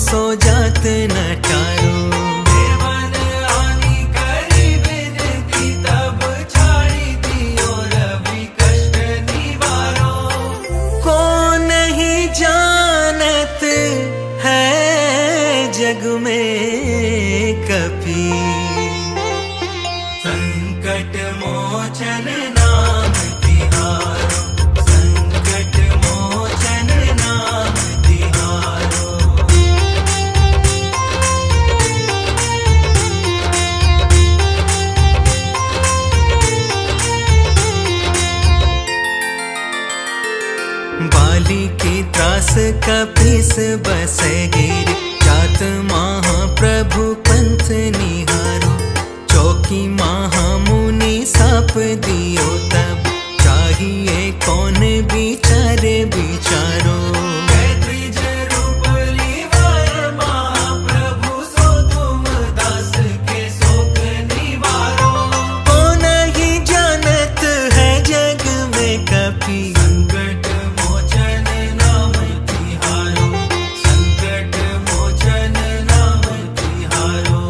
सो जात न टारो। देवन आनी करी विनती तब छाड़ी दियो रवि कष्ट निवारो। को नहीं जानत है जग में कभी, संकट मोचन नाम तिहारो, संकट मोचन नाम तिहारो। बाली के त्रास कपीस बस गिर, जात महाप्रभु पंथ निहारो। चौकी महामुनि साप दियो तब, चाहिए कौन विचार विचारो। द्विज रूप लीवार महाप्रभु सो तुम दास के शोक निवारो। को नहीं जानत है जग में कभी, संकट मोचन नाम तिहारो, संकट मोचन नाम तिहारो।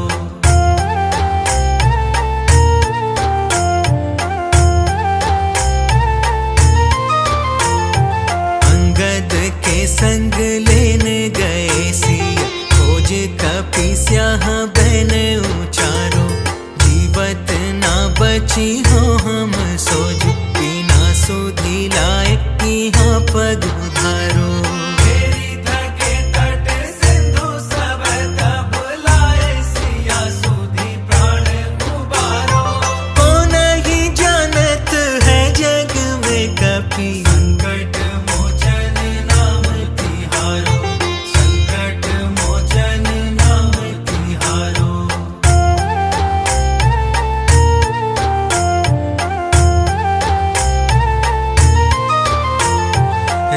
अंगद के संग लेने गए सिया, खोज कपि स्याह बन उचारो। जीवत ना बची हो हम सोज, बिना सुधि लाए यहाँ पग उधारो। मेरी थके तट सिंधु सब तब लाए सिया सुधि प्राण उबारो। को नहीं जानत है जग में कभी, संकट मोचन नाम तिहारो, संकट मोचन नाम तिहारो।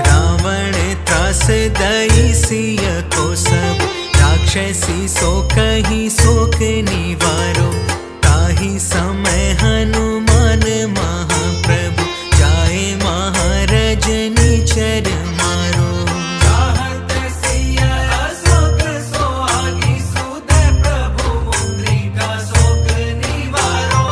रावण त्रास दई सिय को सब, राक्षसी सो कही शोक निवारो। ताही समय हनुमान महाप्रभु, जाए महारजनी चर मारो। चाहत सिया अशोक सोहागी, सुधे प्रभु मुद्रिका शोक निवारो।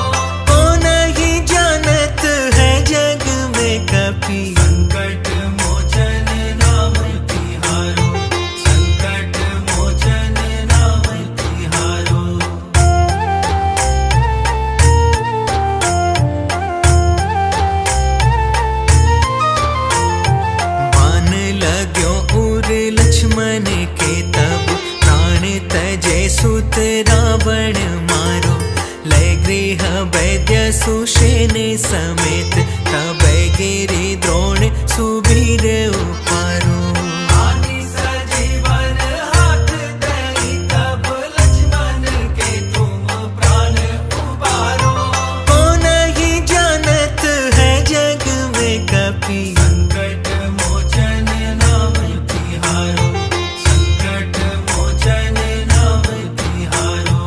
को नहीं जानत है जग में कभी, संकट मोचन नाम तिहारो, संकट मोचन नाम तिहारो। बान लाग्यो उर लक्ष्मण के तब, प्राण तजे सुत रावण मारो। लय गृह वैद्य सुषेण समेत, तब गिरि द्रोण सुबीर उपारो। आनि सजीवन हाथ दई तब लक्ष्मण के तुम प्राण उबारो। को नहीं जानत है जग में कभी, संकट मोचन नाम तिहारो, संकट मोचन नाम तिहारो।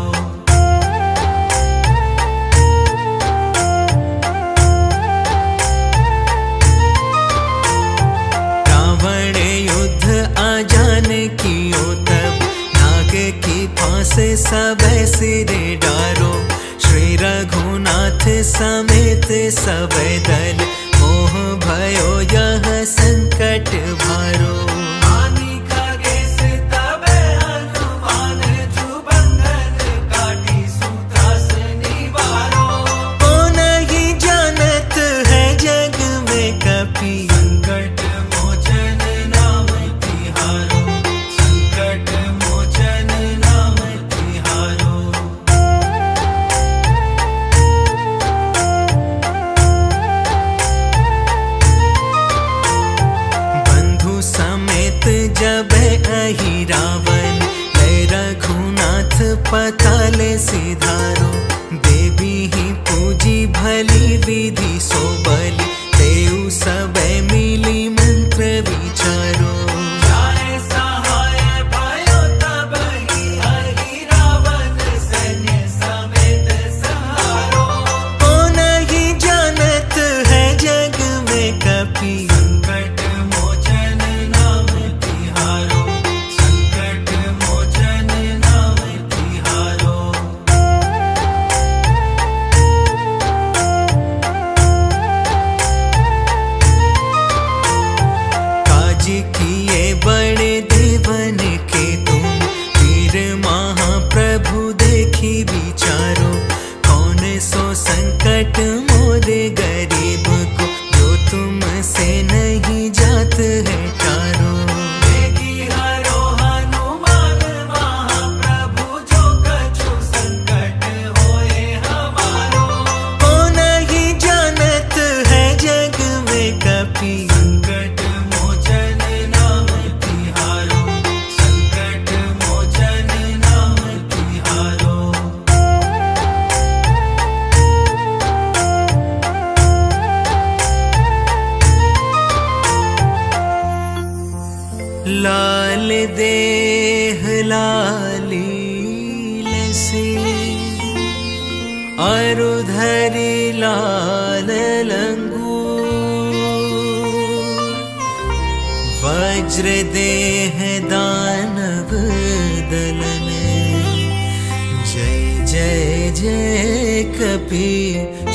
रावण युद्ध आजान कियो तब, नाग की फांस सब सिरे डारो। श्री रघुनाथ समेत सब दल, मोह भयो यह संकट भारो। आनि खगेश तबे हनुमान, जुबंधन काटी सुत्रास निवारो। को नहीं जानत है जग में कभी, संकट मोचन नाम तिहारो, संकट मोचन नाम तिहारो। बंधु समेत जब अहि रावण, लय रघुनाथ पताल सिधारो। देवी ही पूजी भली विधि सो बलि, देव सब मिली मंत्र विचारो। जाए सहाय भयो तब ही अहि रावण, सैन्य समेत संहारो। को नहीं जानत है जग में कभी, संकट मोचन नाम तिहारो, वज्रदेह दानव दलन जय जय जय कपीसूर।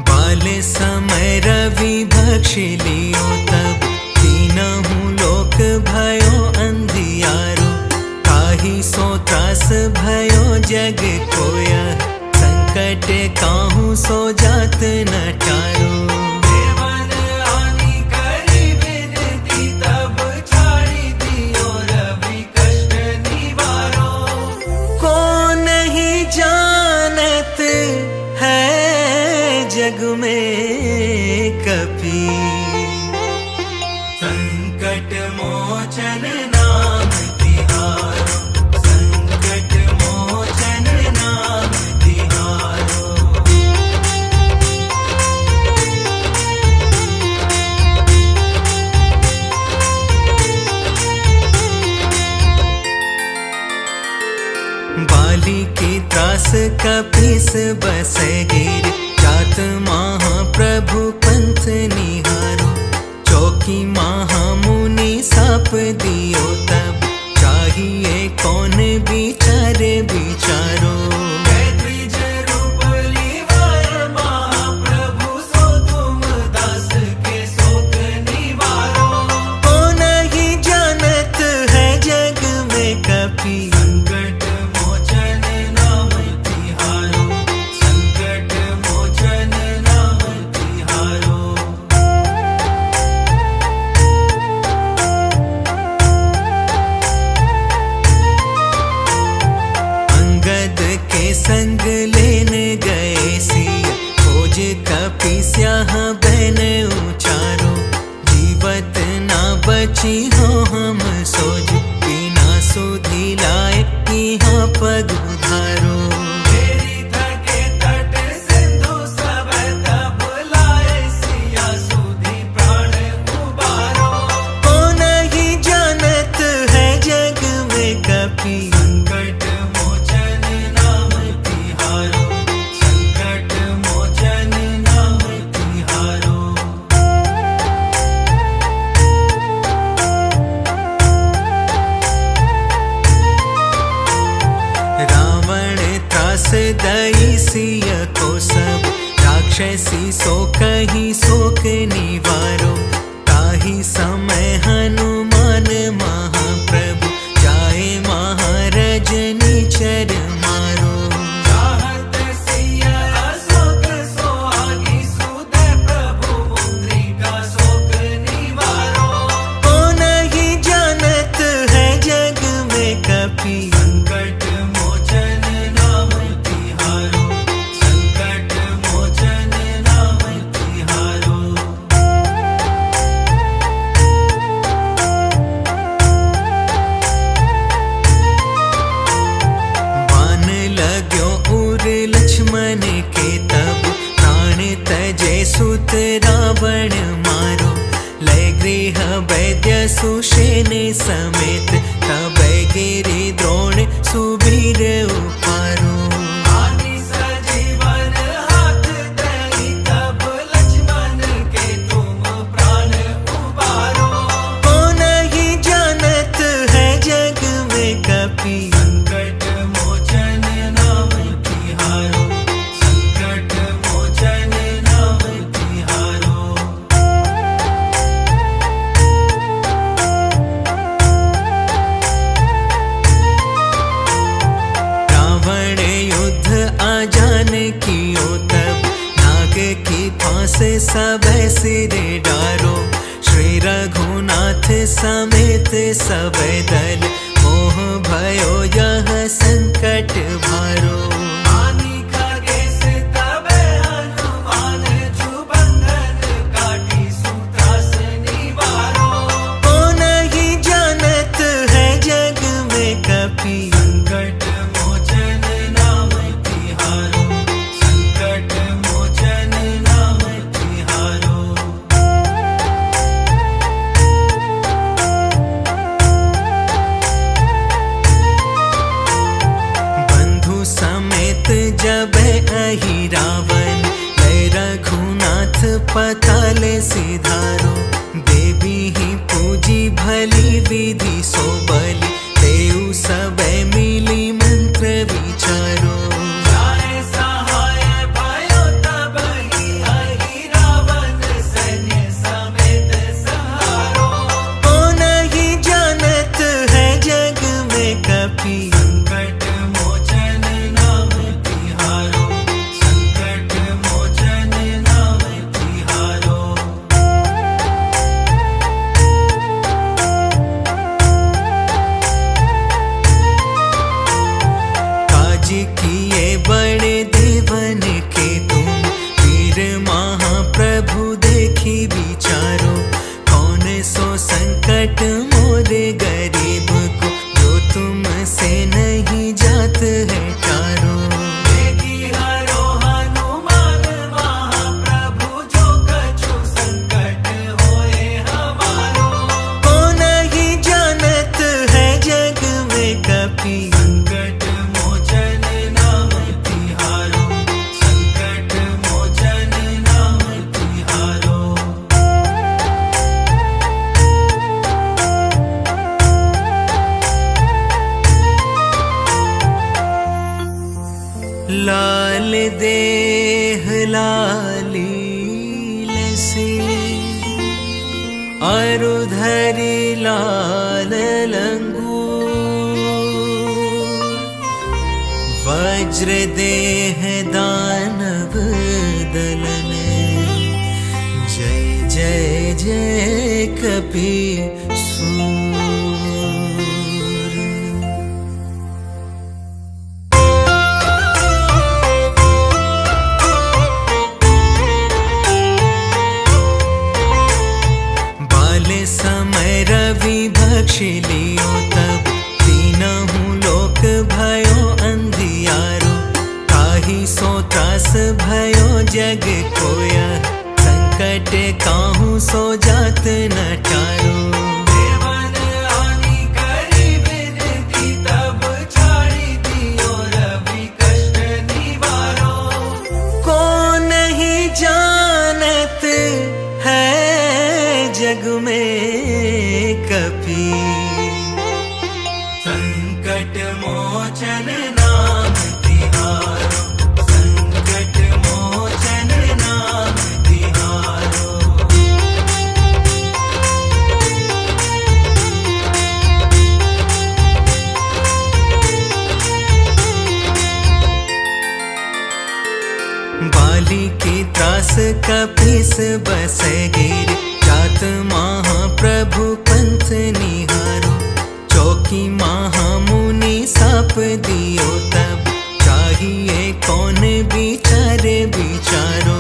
बाल समय रवि भक्ष लियो तब तीनहु लोक भयो अंधियारो। काहि सो त्रास भयो जग कोया संकट काहू सो जात न टारो। देवन आनी करी विनती तब छाड़ी दियो रवि कष्ट निवारो। को नहीं जानत है जग में कपि संकट मोचन नाम तिहारो। संकट मोचन नाम तिहारो। बाली की त्रास कपीस बस गिर जात महाप्रभु पंथ निहारो। चौकी महामुनि साप दियो तब चाहिए कौन बिचारे बिचारो। द्विज रूप लिवाय महाप्रभु सो तुम दास के शोक निवारो। को नहीं जानत है जग में कपि संकट मोचन नाम तिहारो। संकट मोचन नाम तिहारो। अंगद के संग लेने गए सिया खोज कपि स्याह बहन उचारो। जीवत ना बची हो हम सोज बिना सुधी लाए यहाँ पग उधारो। तेरी थके तट सिंधु सब तब लाए सिया सुधी प्राण उबारो। को नहीं जानत है जग में कपि संकट मोचन नाम तिहारो। संकट मोचन नाम तिहारो। रावण त्रास दई सिय को सब राक्षसी सो कही शोक निवारो। ताहि समय हनुमान महाप्रभु जाए महारजनी चर मारो। चाहत सिया अशोक सोहागी सुध प्रभु मुद्रिका शोक निवारो। को नहीं जानत है जग में कपि संकट मोचन नाम तिहारो। संकट मोचन नाम तिहारो। बाण लाग्यो उर लक्ष्मण के तब प्राण तजे सुत रावण मारो। लय गृह वैद्य सुषेण समेत तब गिरि द्रोण सुबीर उपारो। आनि सजीवन हाथ दई तब लक्ष्मण के तुम प्राण उबारो। को नहीं जानत है जग में कपि संकट मोचन नाम तिहारो। संकट मोचन नाम तिहारो। रावण युद्ध आजान कियो तब नाग की फांस सब सिर डारो। श्री रघुनाथ समेत सब दल मोह भयो यह संकट भारो। आनि खगेश तबे हनुमान जुबंधन काटी सुत्रास निवारो। को नहीं जानत है जग में कपि संकट मोचन नाम तिहारो। संकट मोचन नाम तिहारो। भली विधि सो बलि तेऊ सबे मिली मंत्र विचारो जाए सहाय भयो तब ही अहि रावण सैन्य समेत संहारो। को नहीं जानत है जग में कपि संकट मोचन नाम तिहारो, संकट मोचन नाम तिहारो। काज किए बड़े देवन के तुम वीर महाप्रभु देखी विचारो कौन सो संकट मोरे गरीब को जो तुमसे नहीं जात है टारो देखी हरो हनुमान महाप्रभु जो कछु संकट होए हमारो। को नहीं जानत है जग में कपि संकट मोचन नाम तिहारो, संकट मोचन नाम तिहारो। लाल देह लाली लसे अरुधरि लाल लंगूर वज्र देह दानव दलन जय जय जय कपि सूर। बाले समय रवि भक्ष लियो तब तीनहु लोक भयो अंधियारो ताहि सो त्रास भयो जग कोया संकट काहू सो जात न टारो देवन आनी करी विनती तब छाड़ी दियो रवि कष्ट निवारो। को नहीं जानत है जग में कपि संकट मोचन नाम तिहारो, संकट मोचन नाम तिहारो। बाली की त्रास कपिस बस गिर जात महाप्रभु पंथ निहारो चौकी महामुनि साप दियो तब चाहिए कौन विचारे विचारो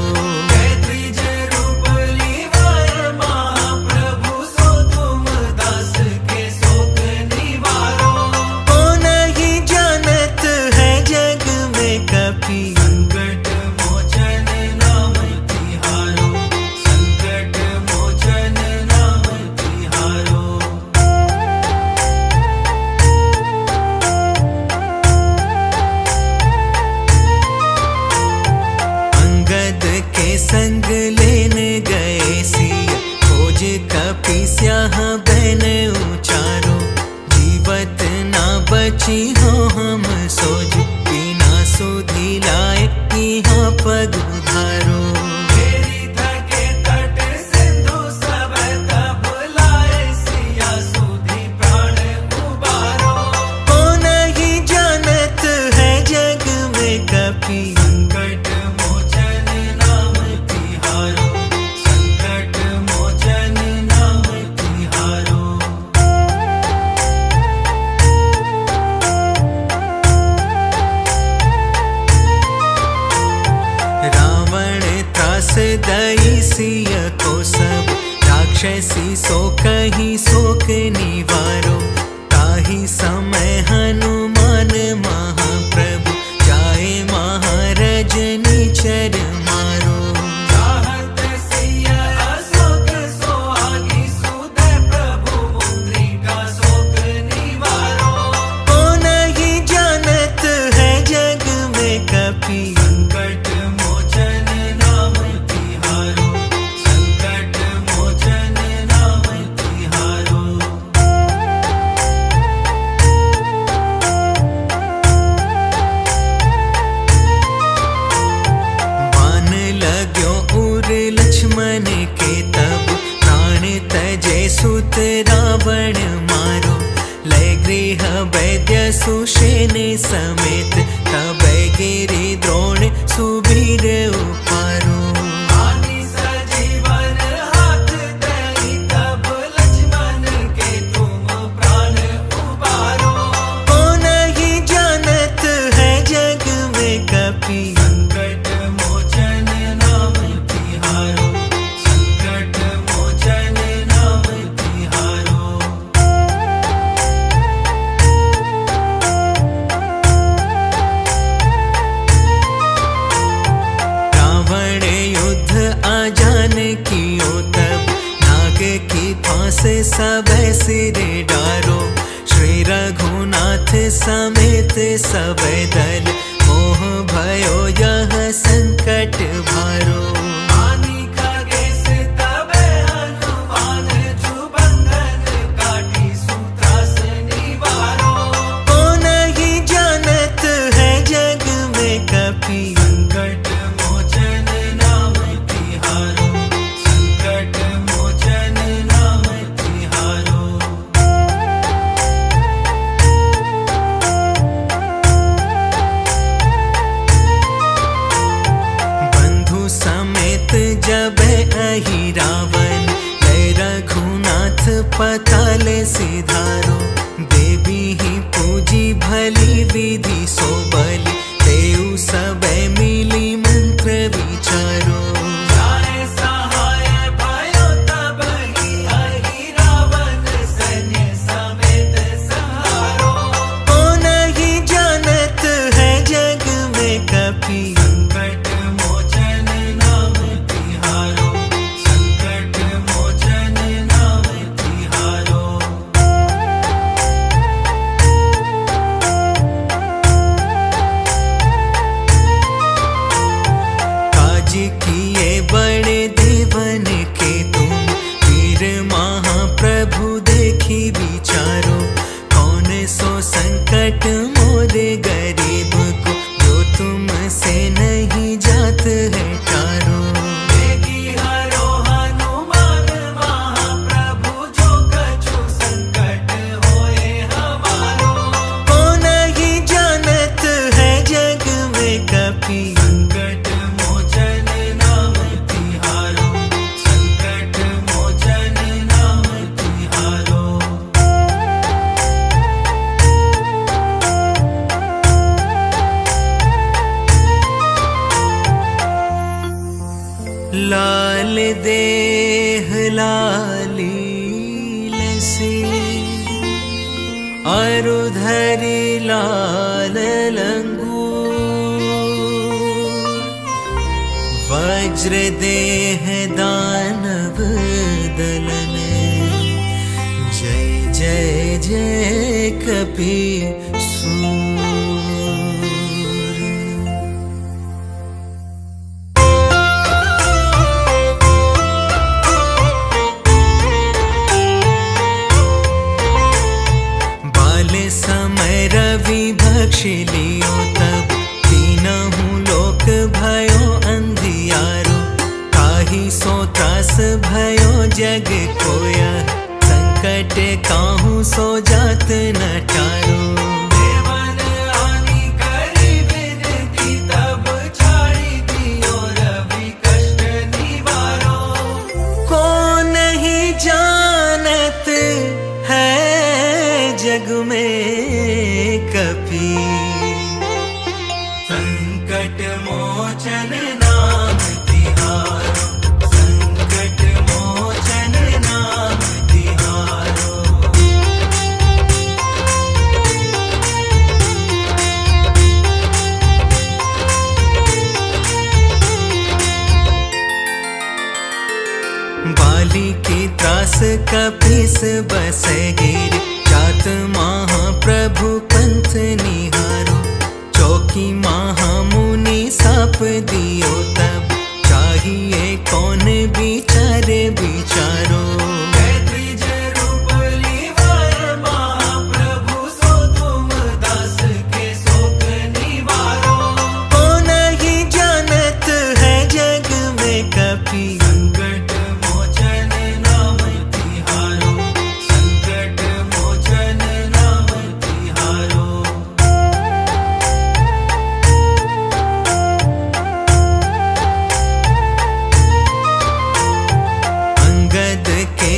जय त्रिज रूप लीवाय महाप्रभु सो तुम दास के शोक निवारो। को नहीं जानत है जग में कपि संकट मोचन नाम तिहारो, संकट मोचन नाम तिहारो। अंगद के संग लेने गए सिया खोज कपि स्याह बहन उचारो जीवत ना बची हो हम सोज बिना सुधी लाए यहाँ पग उधारो मेरी थके तट सिंधु सब तब लाए सिया सुधी प्राण उबारो। को नहीं जानत है जग में कपि संकट मोचन नाम तिहारो, संकट मोचन नाम तिहारो। रावण त्रास दई सिय को सब राक्षसी सो कही शोक निवारो ताहि समय हनुमान महाप्रभु जाए महारजनी चर मारो चाहत सिया अशोक सो आगी सुधे प्रभु मुद्रिका शोक निवारो। को नहीं जानत है जग में कपि संकट मोचन नाम तिहारो, संकट मोचन नाम तिहारो। सुत रावण मारो, लय गृह वैद्य सुषेण समेत, तबै गिरि द्रोण सुबीर उपारो। आदि सजीवन हाथ दई, तब लक्ष्मण के तुम प्राण उबारो। को नहीं जानत है जग में कपि, संकट मोचन नाम तिहारो, संकट मोचन नाम तिहारो। रावण युद्ध आजान कियो तब, नाग की फांस सब सिर डारो। श्री रघुनाथ समेत सब दल, मोह भयो यह संकट भारो। आनि खगेश तबे हनुमान, जुबंधन काटी सूत्रास निवारो। को नहीं जानत है जग में कपि, संकट मोचन नाम तिहारो, संकट मोचन नाम तिहारो। बंधु समेत जब अहि रावण, लय रघुनाथ पताल सिधारो। देवी ही पूजी भली विधि सो बलि, देउ सबे मिली मंत्र विचारो। जाए सहाय भयो तबहि, अहि रावण सैन्य समेत संहारो। को नहीं जानत है जग में कपि, संकट मोचन नाम तिहारो, संकट मोचन नाम तिहारो। काज किए बड़े देवन के तुम, वीर महाप्रभु देखी विचारो। कौन सो संकट मोरे गरीब को, जो तुमसे नहीं जात है टारो। बेगी हरो हनुमान महाप्रभु, जो कछु संकट होए हमारो। को नहीं जानत है जग में कपि, संकट मोचन नाम तिहारो, संकट मोचन नाम तिहारो। लाल देह लाली लसे, अरुधरि लाल लंगूर। वज्र देह दानव दलन, जय जय जय कपि सूर। बाल समय रवि भक्ष लियो तब, तीनहु लोक भयो अंधियारो। ताहि सो त्रास भयो जग कोया, संकट काहू सो जात न टारो। देवन आनि करि विनती, तब छाड़ी दियो रवि कष्ट निवारो। को नहीं जानत है जग में कपि, संकट मोचन नाम तिहारो, संकट मोचन नाम तिहारो। बाली की त्रास कपीस बस गिर, जात महाप्रभु पंथ निहारो। चौकी महामुनि साप दियो तब, चाहिए कौन विचारे विचारो। कैत्रिज रूप लिवाय महाप्रभु, सो तुम दास के शोक निवारो। को नहीं जानत है जग में कपि, संकट मोचन नाम तिहारो,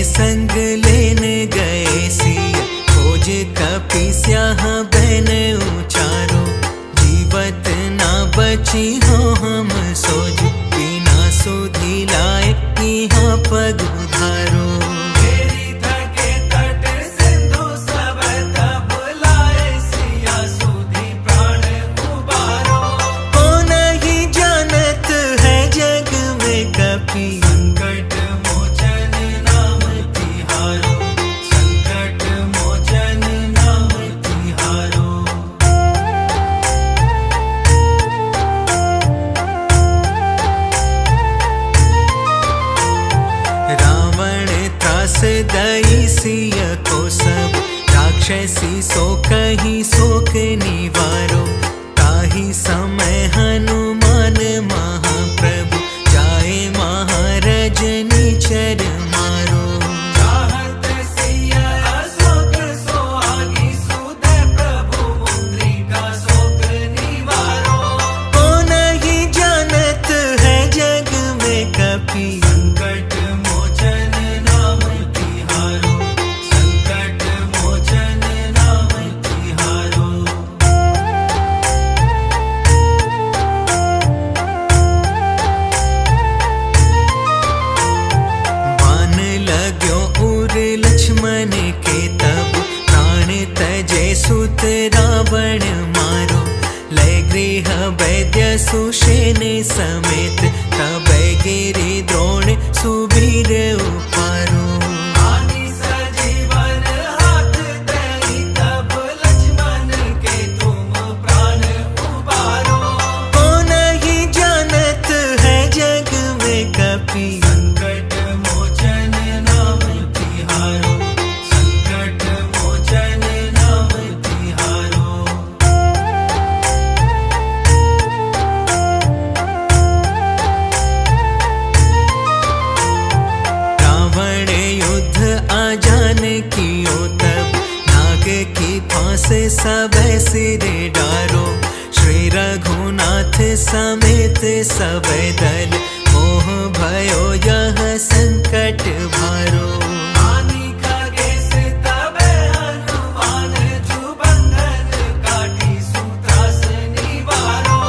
संग लेन गए सिया, खोज कपि स्याह बहन उचारो। जीवत ना बची हो हम सोज, बिना सुधी लाए यहाँ पग उधारो। मेरी थके तट सिंधु सब तब लाए सिया, सुधी प्राण उबारो। को नहीं जानत है जग में कपि, संकट मोचन नाम तिहारो, संकट मोचन नाम तिहारो। रावण त्रास दई सिय को सब, राक्षसी सो कही शोक निवारो। ताहि समय हनुमान महाप्रभु, जाए महारजनी चर मारो। चाहत सिया अशोक सोहागी, सुध प्रभु मुद्रिका शोक निवारो। को नहीं जानत है जग में कपि, संकट मोचन नाम तिहारो, संकट मोचन नाम तिहारो। बाण लाग्यो उर लक्ष्मण के तब, प्राण तजे सुत रावण मारो। लय गृह वैद्य सुषेण समेत, तब गिरि द्रोण सुबीर उपारो। आनि सजीवन हाथ दई, तब लक्ष्मण के तुम प्राण उबारो। को नहीं जानत है जग में कपि, संकट मोचन नाम तिहारो, संकट मोचन नाम तिहारो। रावण युद्ध आजान कियो तब, नाग की फांस सब सिरे डारो। श्री रघुनाथ समेत सब दल, मोह भयो यह संकट भारो। आनि खगेश तबे हनुमान, जु बंधन काटी सूत्रास निवारो।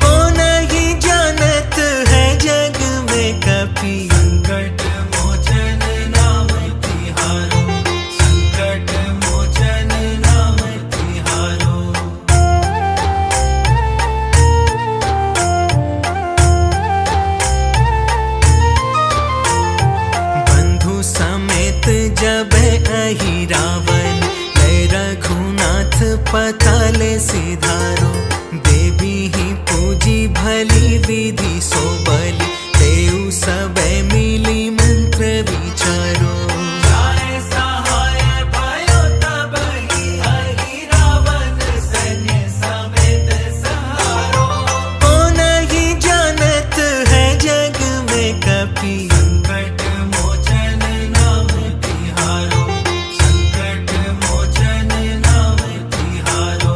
को नहीं जानत है जग में कपि, संकट मोचन नाम तिहारो, संकट मोचन नाम तिहारो। बंधु समेत जब अहि रावण, लय रघुनाथ पताल सिधारो। देवी ही पूजी भली विधि सो बलि, देउ सब मिली मंत्र विचारो। जाए सहाय भयो तब ही, हरि रावण सैन्य समेत संहारो। को नहीं जानत है जग में कपि, संकट मोचन नाम तिहारो, संकट मोचन नाम तिहारो।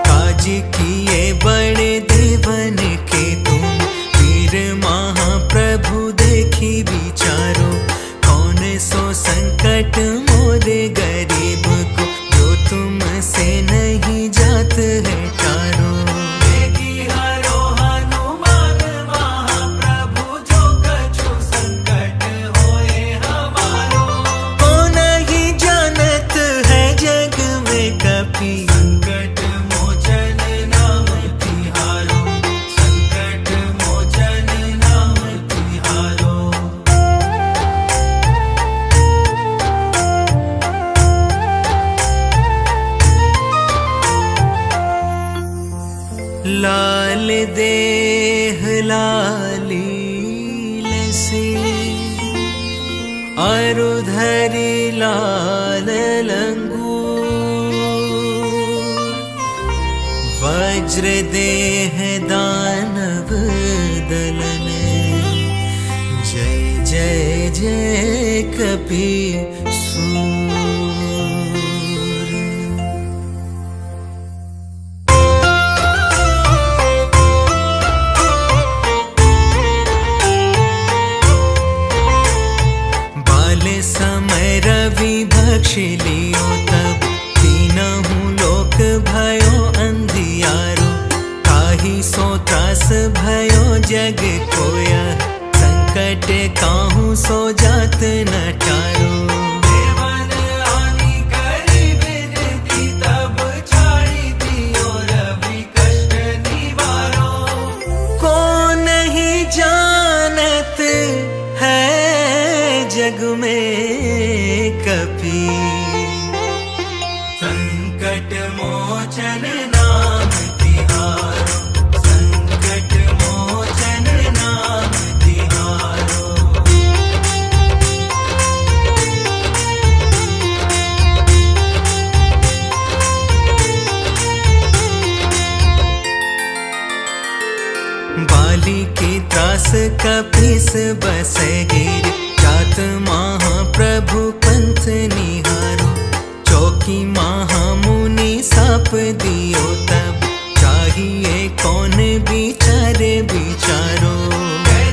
काज किए बड़े देवन के तुम, वीर महाप्रभु देखी विचारो। कौन सो संकट मोरे गरीब को, जो तुमसे नहीं जात है टारो। बेगी हरो हनुमान महाप्रभु, जो कछु संकट होए हमारो। को नहीं जानत है जग में कपि, संकट मोचन नाम तिहारो, संकट मोचन नाम तिहारो। लाल देह लाली लसी, अरुधरि लाल लंगूर। वज्र देह दानव दलन, जय जय जय कपि सूर। त्रास भयो जग कोया, संकट काहू सो जात न टारो। देवन आनी करी विनती, तब छाड़ी दियो रवि कष्ट निवारो। को नहीं जानत है जग में कपि, संकट मोचन नाम तिहारो, संकट मोचन नाम तिहारो। बाली की त्रास कपीस बस गिर, जात महाप्रभु पंथ निहारो। चौकी महामुनि साप दियो तब, चाहिए कौन विचारे विचारो।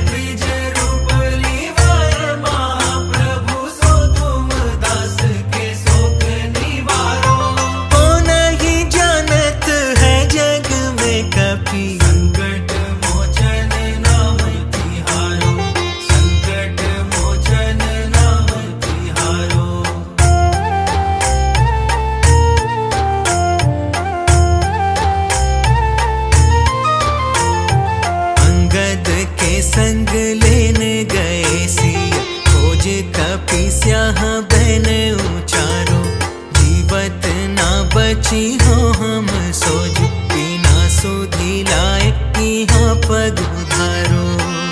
द्विज रूप लिवाए महाप्रभु, सो तुम दास के शोक निवारो। को नहीं जानत है जग में कपि, संकट मोचन नाम तिहारो, संकट मोचन नाम तिहारो। अंगद के संग लेने गए सिया, खोज कपि स्याह बन उचारो। जीवत ना बची हो हम सोज, बिना सुधि लाए यहाँ पग उधारो।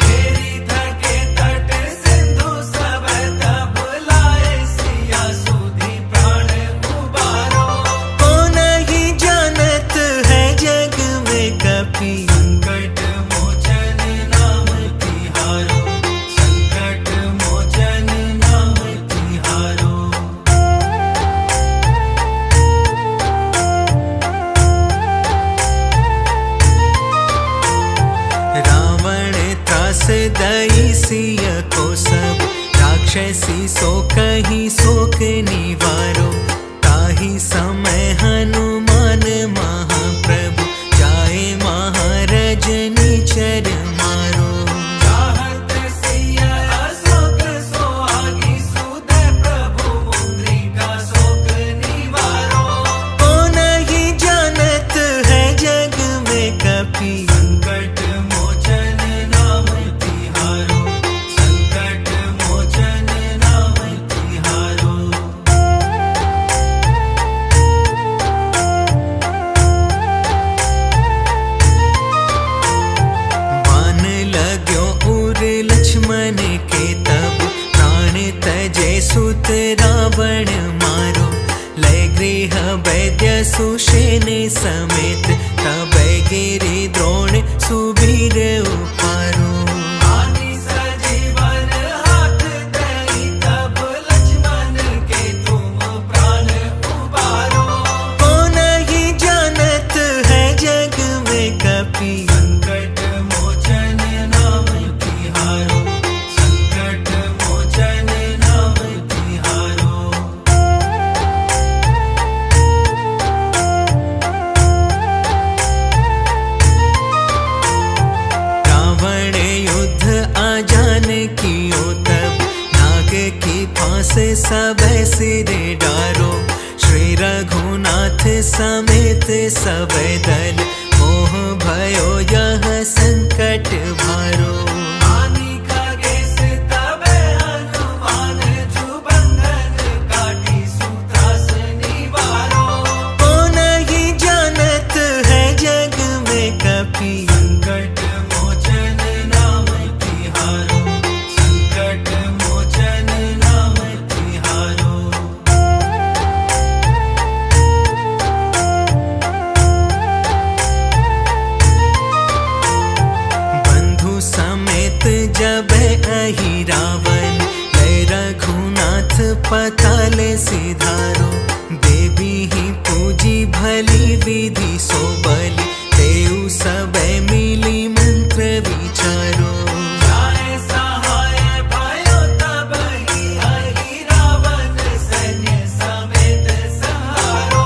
तेरी थके तट सिंधु सब, तब लाए सिया सुधि प्राण उबारो। को नहीं जानत है जग में कपि, संकट मोचन नाम तिहारो, संकट मोचन नाम तिहारो। रावण त्रास दई सिय को सब, राक्षसी सो कही शोक निवारो। ताही समय हनुमान महाप्रभु, जाए महारजनी चर मारो। चाहत सिया अशोक सोहागी, सुधे प्रभु मुद्रिका शोक निवारो। को नहीं जानत है जग में कपि, संकट मोचन नाम तिहारो, संकट मोचन नाम तिहारो। बान लाग्यो उर लक्ष्मण के तब, प्राण तजे सुत रावण मारो। लय गृह वैद्य सुषेण समेत, तब गिरि द्रोण सुबीर उपारो। आनी सजीवन हाथ दई, तब लक्ष्मण के तुम प्राण उबारो। को नहीं जानत है जग में कपि, संकट मोचन नाम तिहारो, संकट मोचन नाम तिहारो। रावण युद्ध आजान कियो तब, नाग की फांस सब सिर डारो। श्री रघुनाथ समेत सब दल, मोह भयो यह संकट भारो। आनी खगेश तबे हनुमान, जो बंधन काटी सुत्रास निवारो। को नहीं जानत है जग में कपि, संकट मोचन नाम तिहारो, संकट मोचन नाम तिहारो। बंधु समेत जब अहि रावण, लय रघुनाथ पताल सिधारो। देवी ही पूजी भली विधि सो बलि, देव सब मिली मंत्र विचारो। जाए सहाय भयो तब ही, अहि रावण सैन्य समेत संहारो।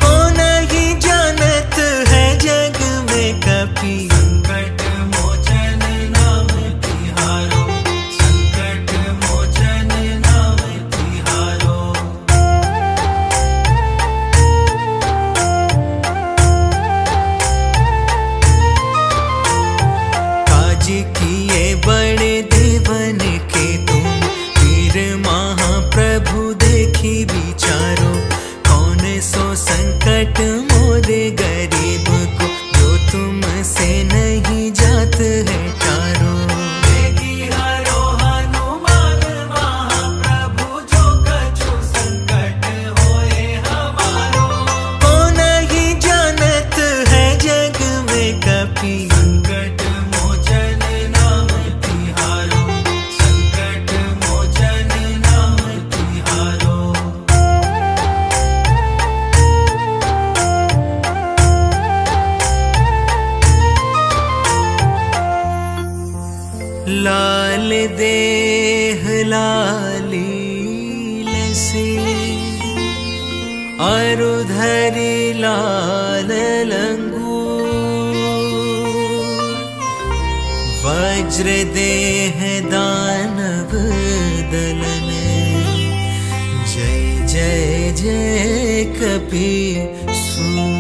को नहीं जानत है जग में कपि, संकट लाल देह लाली लसे अरुधरि लाल लंगूर वज्र देह दानव दलन जय जय जय कपि सूर।